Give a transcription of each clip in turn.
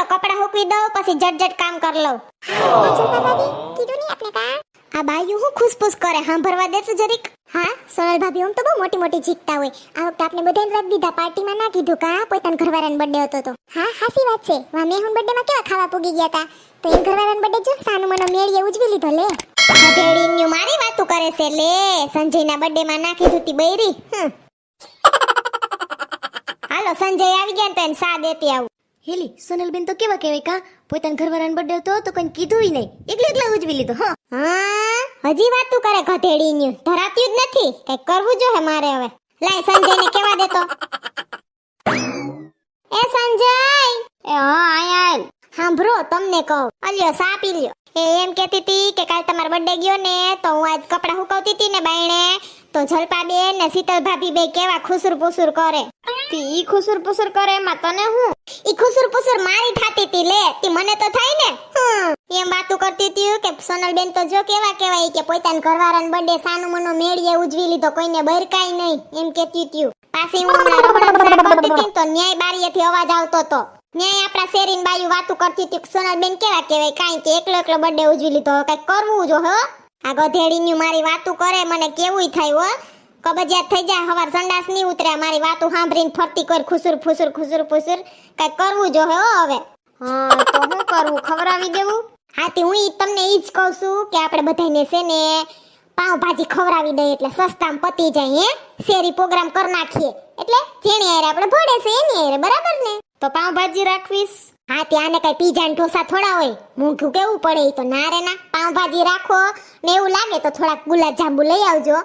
હાલો કપડા હૂકવી દઉં પછી જટ કામ કર લઉં. કીધું નહીં આપણે કા આ બાયું હું ખુસપુસ કરે સાંભળવા દે તો જરીક. હા સોનલ ભાભી આમ તો બહુ મોટી મોટી જીતતા હોય. આ વખતે આપણે બધાને રાખ દીધા પાર્ટીમાં ના કીધું કા પોતાના ઘરવાળાનો બર્થડે હતો તો. હા હાસી વાત છે. વા મેહુન બર્થડે માં કેવા ખાવા પૂગી ગયા તા તો એ ઘરવાળાનો બર્થડે જો સાનું મનો મેળીએ ઉજવી લીધો લે. હધેડીન્યુ મારી વાતું કરે છે લે. સંજયના બર્થડે માં ના કીધું તી બૈરી. હાલો સંજય આવી ગયા તો એને સા દેતી આવું. હેલી સોનલબેન તો કેવા કહેવાય કા પોતાના ઘરવાળાનો બર્થડે હતો તો કોઈ કીધુંય નહીં એકલા ઉજવી લીધો. હા હજી વાતું કરે ગધેડીન્યુ ધરાત્યું જ નથી કઈ કરવું જો હે મારે હવે. લાય સંજયને કેવા દેતો. એ સંજય એ હા આયા સાંભળો તમને કહું અલ્યો સા પી લ્યો. એ એમ કહેતી હતી કે કાલ તમારો બર્થડે ગયો ને તો હું આજ કપડા હુકવતી હતી ને બાયણે તો જલપાબેન ને શીતલ ભાભી બે કેવા ખુસુર પુસુર કરે. ઈ ખુસુર પુસુર કરે એમાં તને હું ઈ ખુસુર પુસુર મારી થાતી હતી લે તી મને તો થાય ને. એમ વાતું કરતી હતી કે સોનલબેન તો જો કેવા કહેવાય કે પોતાના ઘરવાળાનો બર્થડે સાનું મનો મેળીએ ઉજવી લીધો કોઈને બરકાઈ નહીં એમ કહેતી હતી. પાછી હું હમણાં રબડા કરતી હતી તો ન્યાય બારીએથી અવાજ આવતો તો. ન્યાય આપણા શેરીન બાયુ વાતું કરતી હતી સોનલબેન કેવા કહેવાય કાઈ કે એકલો બર્થડે ઉજવી લીધો કઈ કરવું જો હો. આ ગધેડીની મારી વાતું કરે મને કેવુંય થાય હો. કબજિયાત થઈ જાય હવાર સંડાસ નહીં ઉતરે મારી વાતું સાંભળીને ફરતી કોઈ ખુસુર ફુસુર કઈ કરવું જો હે હવે. હા તો હું કરવું ખવરાવી દેવું. હાથી હું તમને ઈ જ કહું છું કે આપણે બધાને છે ને પાવભાજી ખવરાવી દઈએ એટલે સસ્તામાં પતી જાય હે શેરી પ્રોગ્રામ કરી નાખીએ એટલે જેણી હારે આપણે ભળે છે એની હારે બરાબર ને. તો પાવભાજી રાખવીશ. હા ત્યાંને કઈ પીઝા ને ઢોસા થોડા હોય મોંઘું કેવું પડે ઈ તો ના રે ના. પાવભાજી રાખો ને એવું લાગે તો થોડાક ગુલાબ જાંબુ લઈ આવજો.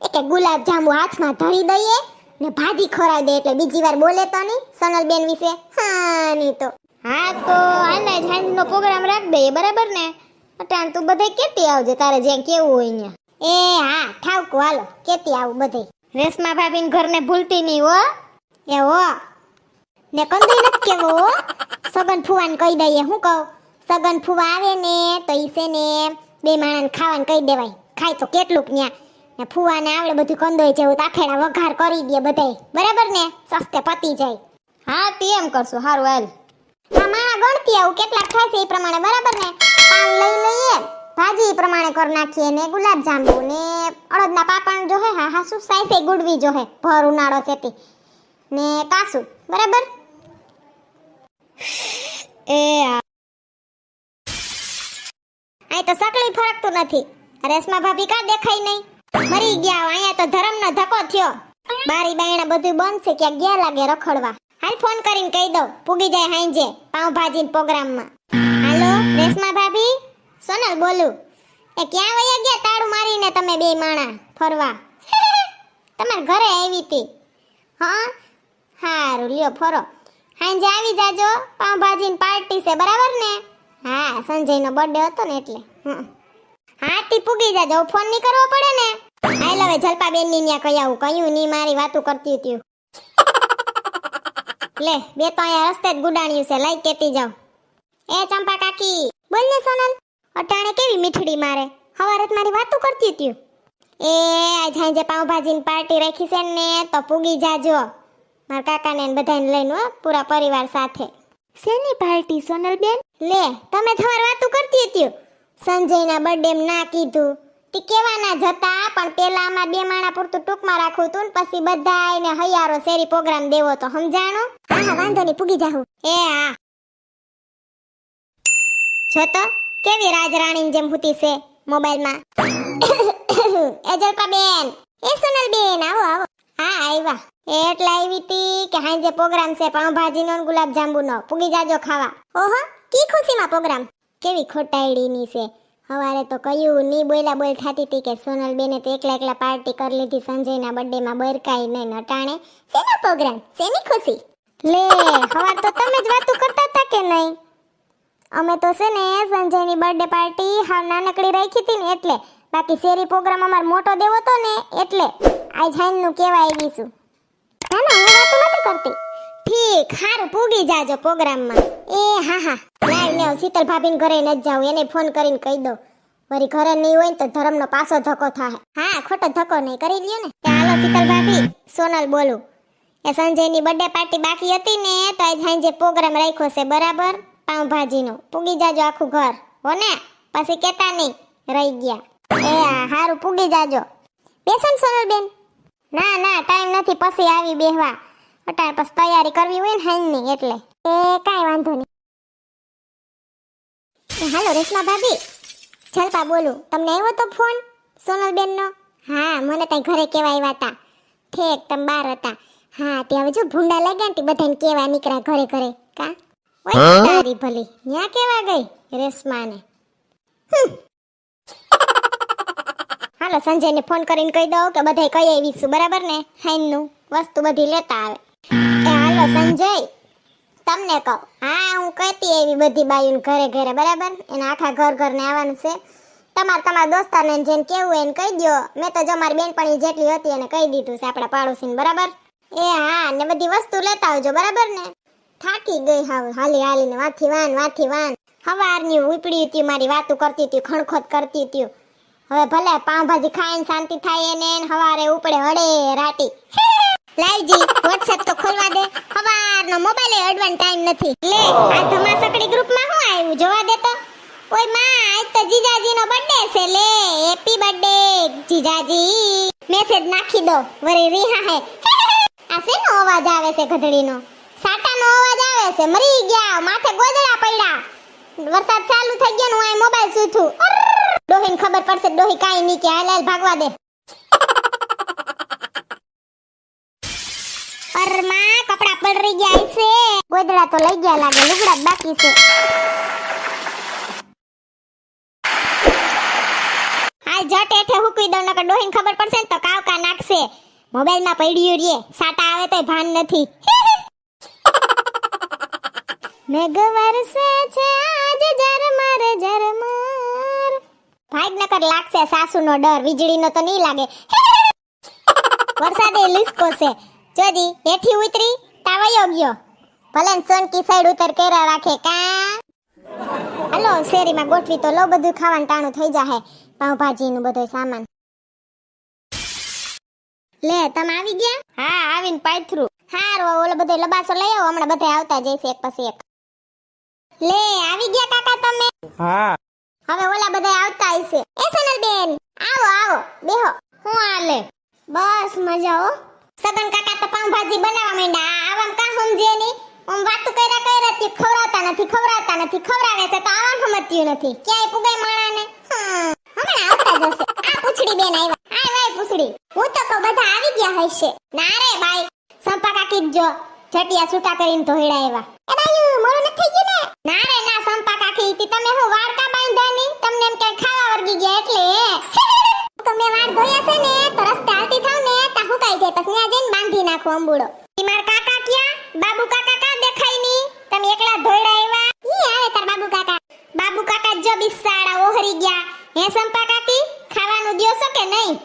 એક ગુલાબ જાંબુ હાથમાં ધરી દઈએ ને ભાજી ખવરાવી દે એટલે બીજી વાર બોલે તો નહીં સોનલબેન વિશે. હા નહીં તો હા તો આને સાંજનો પ્રોગ્રામ રાખ દઈએ બરાબર ને. અટાણ તું બધે કેતી આવજે તારે જ્યાં કેવું હોય ને. એ હા ઠાવકું હાલો કેતી આવું બધે. રેશમા ભાભીને ઘરને ભૂલતી નહીં હો. એ હો ને કંદોય નથી કેવો હો. સગન ફુવાને કહી દઈએ હું કહું સગન ફુવા આવે ને તો ઈ છે ને બે માણાને ખાવાનું કહી દેવાય ખાય તો કેટલુંક ન્યા ને ફુવાને આવડે બધું કંદોય જેવું તાફેડા વઘાર કરી દે બધાય બરાબર ને સસ્તે પતી જાય. હા તે એમ કરશું હારું હાલ. હા માં ગણતી આવું કેટલાક થશે એ પ્રમાણે બરાબર ને. પાન લઈ લઈએ ભાજી એ પ્રમાણે કરી નાખીએ ને ગુલાબ જાંબુ ને અડદના પાપણ જો હે હા હા શું સાઈસે ગુડવી જો હે ભર ઉનાળો છે ને કાસુ બરાબર. એ આ તો સકલી ફરકતું નથી. રેશમા ભાભી કા દેખાય નહીં મરી ગયા. અહીંયા તો ધરમનો ધક્કો થયો. બારી બાયણા બધું બંધ છે ક્યાં ગયા લાગે રખડવા. હાલ ફોન કરીને કહી દઉં પૂગી જાય હાંજે પાવભાજી પ્રોગ્રામમાં. હાલો રેશમા ભાભી સોનલ બોલું. એ ક્યાં વયા ગયા તાળું મારીને તમે બે માણા ફરવા. તમારા ઘરે આવી હતી. હા હારું લ્યો ફરો હાંજે આવી જાજો પાવભાજીની પાર્ટી છે બરાબર ને. હા સંજયનો બર્થડે હતો ને એટલે. હા તી પૂગી જાજો ફોન નહીં કરવો પડે ને. હાલ હવે જલપાબેન ની ન્યા કહી આવું કયું ની મારી વાતું કરતી હતી. લે બે તો અહીંયા રસ્તે જ ગુડાણ્યું છે લાઈ કેતી જાવ. એ ચંપા કાકી બોલ ને સોનલ અટાણે કેવી મીઠડી મારે હવારે મારી વાતું કરતી હતી. એ આજ હાંજે પાવભાજીની પાર્ટી રાખી છે ને તો પૂગી જાજો મારા કાકાને ને બધાને લઈને પૂરા પરિવાર સાથે. શેની પાર્ટી સોનલબેન? લે તમે થવાર વાતું કરતી હતી સંજયના બર્થડે ના કીધું તી કેવાના જતા પણ પેલા આમાં બે માણા પૂરતું ટૂંકમાં રાખું તું ને પછી બધાયને હૈયારો શેરી પ્રોગ્રામ દેવો તો સમજાણો. હા હા વાંધો નહીં પૂગી જાહું. એ હા જો તો કેવી રાજરાણી જેમ હુતી છે મોબાઈલમાં. એ જલપાબેન એ સોનલબેન આવો આવો. હા આવ્યા એટલે આવી તી કે હાંજે પ્રોગ્રામ છે પાવભાજીનો ને ગુલાબ જાંબુનો પૂગી જાજો ખાવા. ઓહો કી ખુશીમાં પ્રોગ્રામ કેવી ખોટાઈડીની છે. હવારે તો કયું ની બોલા બોલ થાતી હતી કે સોનલબેને તો એકલા પાર્ટી કરી લીધી સંજયના બર્થડેમાં બરકાઈ નહીં અટાણે શેનો પ્રોગ્રામ શેની ખુશી. લે હવાર તો તમે જ વાતું કરતા હતા કે નહીં. અમે તો છે ને સંજયની બર્થડે પાર્ટી હાવ નાનકડી રાખી હતી ને એટલે બાકી શેરી પ્રોગ્રામ અમાર મોટો દેવો તો ને એટલે આજ હાઈનું કેવા આવી છું. ના ના હું વાતું નથી કરતી. ઠીક હારું પૂગી જાજો પ્રોગ્રામમાં. એ હા હા લાવ ને શીતલ ભાભીને ઘરે ન જાઉં એને ફોન કરીને કહી દો વરી ઘરે નહીં હોય ને તો ધરમનો પાછો ધક્કો થાય. હા ખોટો ધક્કો નહીં કરી લ્યો ને. હાલો શીતલ ભાભી સોનલ બોલું. એ સંજયની બર્થડે પાર્ટી બાકી હતી ને તો આજ સાંજે પ્રોગ્રામ રાખ્યો છે બરાબર પાઉંભાજીનું પૂગી જાજો આખું ઘર હો ને, પછી કેતા નહીં રહી ગયા. એ હારું પૂગી જાજો. બેસો ને સોનલબેન. ના ના ટાઈમ નથી, પછી આવી બેહવા. અટાણે પછી તૈયારી કરવી હોય ને હાઈની એટલે. એ કાંઈ વાંધો નહીં. હાલો રેશમા ભાભી, જલપા બોલું. તમને આવ્યો તો ફોન સોનલબેનનો? હા મને ત્યાં ઘરે કેવા આવ્યા હતા. ઠેક તમે બહાર હતા. હા તે હવે જો ભૂંડા લાગ્યા ને તે બધાને કેવા નીકળ્યા ઘરે ઘરે કા. ઓય તારી ભલી ન્યા કેવા ગઈ રેશમાને. હાલો સંજયને ફોન કરીને કહી દઉં કે બધાય કઈ આવીશું બરાબર ને, હાઈનું વસ્તુ બધી લેતા આવે. એ હાલો સંજય તમને કહું, હા હું કહેતી એવી બધી બાયુને ઘરે ઘરે બરાબર, એને આખા ઘર ઘરને આવવાનું છે. તમારા દોસ્તારને જેને કેવું એને કહી દો. મેં તો જો મારી બેનપણી જેટલી હતી એને કહી દીધું છે આપણા પાડોશીને બરાબર. એ હા ને બધી વસ્તુ લેતા આવજો બરાબર ને. થાકી ગઈ હાવ હાલી હાલીને વાથી વાન. હવારની ઉપડી હતી મારી વાતું કરતી હતી, ખણખોત કરતી હતી. હવે ભલે પાઉંભાજી ખાઈને શાંતિ થાય એને હવારે ઉપડે હડે રાટી. લાઈજી WhatsApp તો ખોલવા દે. હવારનો મોબાઈલ અડવાનો ટાઈમ નથી. લે આ ધમાસકડી ગ્રુપમાં શું આવ્યું જોવા દે તો. ઓય માં આજ તો જીજાજીનો બર્થડે છે. લે હેપી બર્થડે જીજાજી. મેસેજ નાખી દો વરી રીહા હે. આ શેનો અવાજ આવે છે ઘડડીનો? સાટાનો અવાજ આવે છે. મરી ગયા માથે ગોદડા પડ્યા. વરસાદ ચાલુ થઈ ગયો ને હું આ મોબાઈલ સૂથું. ડોહીને ખબર પડશે. ડોહી કાઈ નહીં કે હાલ ભાગવા દે. અરમાં કપડા પલળી ગયા છે. ગોદડા તો લઈ ગયા લાગે, લુગડા બાકી છે. હાલ જટ એઠે હુકવી દો નકર ડોહીને ખબર પડશે ને તો કાવકા નાખશે. મોબાઈલમાં પડ્યું રે, સાટા આવે તોય ભાન નથી. મેઘ વરસે છે આજ ઝરમર. ભાગ નકર લાગશે સાસુનો ડર, વીજળીનો તો નહીં લાગે. વરસાદે લીસકો છે. જોજી હેઠી ઉતરી તાવયો ગયો. ભલે સોનકી સાઈડ ઉતર કેરા રાખે કા. હાલો શેરીમાં ગોઠવી તો લો બધું ખાવાનું ટાણું થઈ જાહે. પાઉંભાજીનું બધું સામાન. લે તમે આવી ગયા? હા આવીને પાથરું. હારું ઓલો બધો લબાસો લઈ આવો, હમણાં બધા આવતા જઈશે એક પછી એક. લે આવી ગયા કાકા તમે? હા હવે ઓલા બધા આવતા હશે. એ સોનલબેન આવો બેહો. હું હાલે? બસ મજા હો. સગન કાકા તો પાઉંભાજી બનાવવા માંડ્યા. આવામ કા સમજે નહીં. ઓમ વાતું કર્યા તી ખવરાતા નથી. ખવરાવે છે તો આવામ સમજ્યું નથી. ક્યાંય પુગાય માણાને. હમણાં આવતા જશે. આ પૂછડી બેન આવ્યા. આય વાય પૂછડી. હું તો કહું બધા આવી ગયા હશે. ના રે બાઈ સંપા કાકી જો જટિયા છૂટા કરીને ધોઈડા આવ્યા. એ બાયુ મોરું નથી થઈ ગયું ને? ના રે ના સંપા કાકી તી તમે હું વાડકા બાંધ્યા ની? તમને એમ કઈ ખાવા વર્ગી ગયા એટલે. તમે વાડ ધોયા છે ને તો રસ્તે હાલતી થાવ ને તા હુકાઈ જાય પછી ત્યાં જઈને બાંધી નાખો અંબુડો. ઈ માર કાકા ક્યાં? બાબુ કાકા કા દેખાય ની? તમે એકલા ધોઈડા આવ્યા? ઈ આવે તાર બાબુ કાકા. બાબુ કાકા જો બિસાડા ઓહરી ગયા. હે સંપા કાકી ખાવાનું દ્યો છો કે નહીં?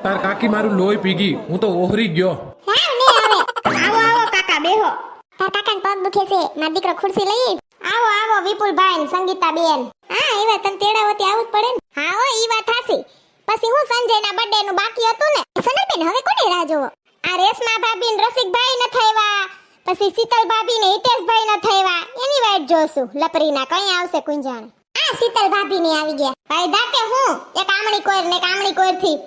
તાર કાકી મારું લોહી પીગી, હું તો ઓહરી ગયો. હા ને આવે. આવો કાકા બેહો. તાર કાકાને પગ દુખે છે. માર દીકરો ખુરશી લઈ. આવો વિપુલભાઈ ને સંગીતા બેન. હા એવા તને તેડાવતી આવું જ પડે ને. હા હો ઈ વાત હાસી. પછી હું સંજયના બર્થડે નું બાકી હતું ને. સોનલબેન હવે કોને રાહ જોવો? આ રેશમા ભાભી ને રસિકભાઈ ન થઈવા. પછી શીતલ ભાભી ને હિતેશભાઈ ન થઈવા. એની વાટ જોશું. લપરીના કઈ આવશે કુંજાણ. આ શીતલ ભાભી ની આવી ગયા. ફાયદા કે હું એક આમણી કોઈર ને એક આમણી કોઈર થી.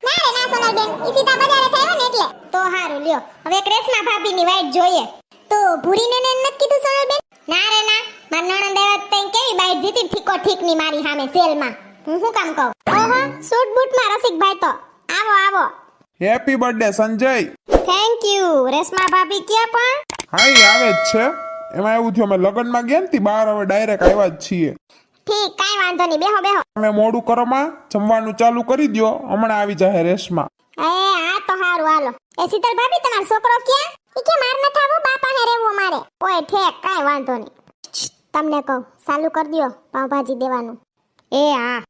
ના રે ના સોનલબેન ઈ સીતા બજારે થયો ને એટલે. તો હારું લ્યો. હવે એક રેશમા ભાભી ની વાટ જોઈએ. તો ભૂરીને ને નથી કીધું સોનલબેન? ના રે ના માર નણંદ આવ્યા તઈ કેવી બાઈટ દીધી ઠીકો ઠીક ની મારી સામે સેલમાં. હું શું કામ કહું? ઓહો સૂટ બૂટ માં રસિકભાઈ તો આવો. Happy birthday Sanjay. Thank you. Reshma ભાભી ક્યાં પણ? હા ઈ આવે જ છે. એમાં એવું થયું અમે લગનમાં ગયા ને તી બહાર હવે ડાયરેક્ટ આવ્યા જ છીએ. ઠીક કાઈ વાંધો નહીં. બેહો. તમે મોડું કરો માં જમવાનું ચાલુ કરી દ્યો, હમણાં આવી જાહે રેશમા. હા તો હારું હાલો. એ શીતલ ભાભી તમારો છોકરો ક્યાં? ઈ કે માર ન થાવું બાપા હે રહેવું મારે. ઓય ઠેક કાઈ વાંધો નહીં. તમને કહું ચાલુ કરી દ્યો પાવભાજી દેવાનું. એ હા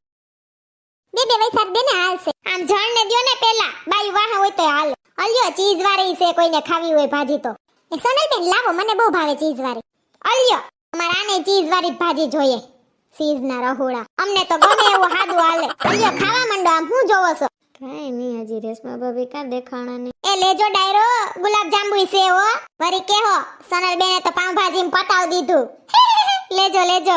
બે વૈસાર દે ને હાલશે. આમ જણને દ્યો ને પેલા બાઈ વાહ હોય તો હાલે. અલ્યો ચીઝ વાળી છે કોઈને ખાવી હોય ભાજી તો. એ સોનલબેન લાવો મને બહુ ભાવે ચીઝ વાળી. અલ્યો અમાર આને ચીઝ વાળી ભાજી જોઈએ. ચીઝ ના રહોડા અમને તો ગમે એવું હાદું હાલે. અલ્યો ખાવા માંડો. આમ હું જોવો છો? કઈ નહીં હજી રેશમા ભાભી કા દેખાણા ને. એ લેજો ડાયરો ગુલાબ જાંબુ છે હો. વરી કેહો સોનલબેને તો પાવભાજી પતાવ દીધું. લેજો લેજો.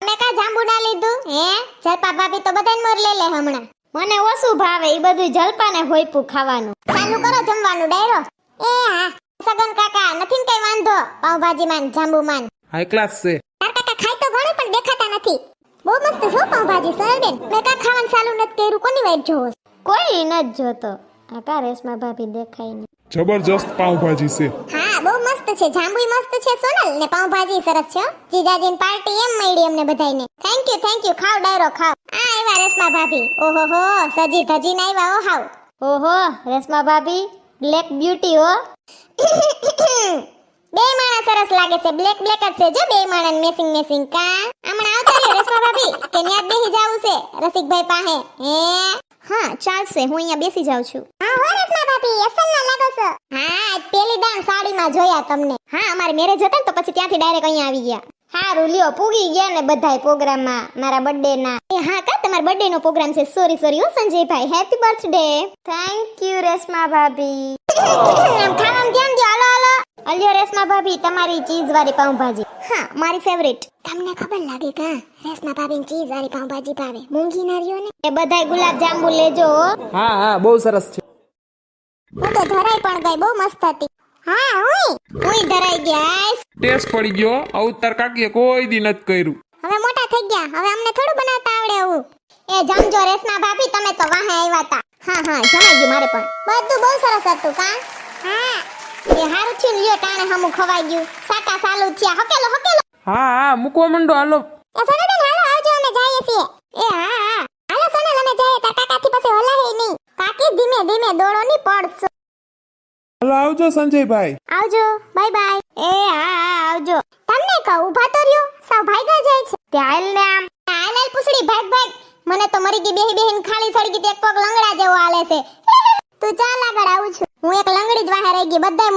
તમે કા જાંબુ ના લીધું હે? જલપા ભાભી તો બધાને મોર લે હમણાં. મને ઓછું ભાવે ઈ બધું જલપાને હોયપું ખાવાનું. ચાલુ કરો જમવાનું ડાયરો. એ હા સગન કાકા નથી ને કઈ વાંધો. પાવભાજી માન જાંબુ માન હાઈ ક્લાસ છે. તાર કાકા ખાય તો ઘણું પણ દેખાતા નથી. બહુ મસ્ત છે હો પાવભાજી સોનલબેન. મેં કા ખાવાનું ચાલુ નથી કર્યું કોની વાઈટ જોવો? કોઈ નથી જોતો. આ કા રેશમા ભાભી દેખાય નહીં. જબરજસ્ત પાઉંભાજી છે. હા બહુ મસ્ત છે. જાંબુય મસ્ત છે સોનલ ને પાવભાજી સરસ છે હો. જીજાજીની પાર્ટી એમ મળી અમને બધાયને. થેન્ક યુ ખાવ ડાયરો ખાવ. આ આવ્યા રેશમા ભાભી. ઓહોહો સજી ધજીને આવ્યા હો હાવ. ઓહો રેશમા ભાભી બ્લેક બ્યુટી હો. બે માણા સરસ લાગે છે. બ્લેક જ છે જો બે માણા મેસિંગ કા. હમણાં આવતા રહ્યો રેશમા ભાભી કે ન્યા બેહી જાવું છે રસિકભાઈ પાસે. હે હા ચાલશે હું અહીંયા બેસી જાઉં છું. હા હો રેશમા ભાભી અસલના લાગો છો. હા આજ પહેલી દાન સાડીમાં જોયા તમને. હા અમારે મેરેજ હતા ને તો પછી ત્યાંથી ડાયરેક્ટ અહીંયા આવી ગયા. હારું લ્યો પૂગી ગયા ને બધાય પ્રોગ્રામમાં મારા બર્થડે ના. એ હા કા તમારા બર્થડે નો પ્રોગ્રામ છે. સોરી હો સંજયભાઈ happy birthday. Thank you Reshma ભાભી. આમ ખાવામાં ધ્યાન દો. હાલો અલ્યો રેશમા ભાભી તમારી ચીઝ વાળી પાઉંભાજી. હા મારી ફેવરિટ. તમને ખબર લાગે કા રેશમા ભાભીને ચીઝ વાળી પાવભાજી ભાવે. મૂંગી ના રહ્યો ને. એ બધાય ગુલાબ જાંબુ લેજો હો. હા બહુ સરસ છે. હું તો ધરાઈ પણ ગઈ. બહુ મસ્ત હતી. હા હું ધરાઈ ગયા. ટેસ્ટ પડી ગયો. અવતાર કાકીએ કોઈ દી નથી કર્યું. હવે મોટા થઈ ગયા. હવે અમને થોડું બનાવતા આવડે આવું. એ જમજો રેશમા ભાભી તમે તો વાહે આવ્યા તા. હા જમાઈ ગયું મારે પણ. બધું બહુ સરસ હતું કા. હા એ હારું થયું લ્યો ટાણે હમું ખવાઈ ગયું. સાટા સાલુ થયા. હકેલો હા મૂકવા માંડો હાલો. એ સોનલબેન હાલો આવજો અમે જઈએ છીએ. એ હા હાલો સોનલ અમે જઈએ. તાર કાકાથી પછી હલાહે નહીં. કાકી ધીમે દોડો ની પડશો. હાલો આવજો સંજયભાઈ. આવજો બાય. એ હા આવજો. તમને કહું ઊભા તો રહ્યો. સાવ ભાગ્યા જાય છે. તે હાલ ને આમ. હાલ પૂછડી ભાગ. મને તો મરી ગઈ બેહીને ખાલી સળગી તે એક પગ લંગડા જેવો હાલે છે. તું ચાલ આગળ આવું છું. હું એક લંગડી જ વાહે રહી ગઈ. બધાય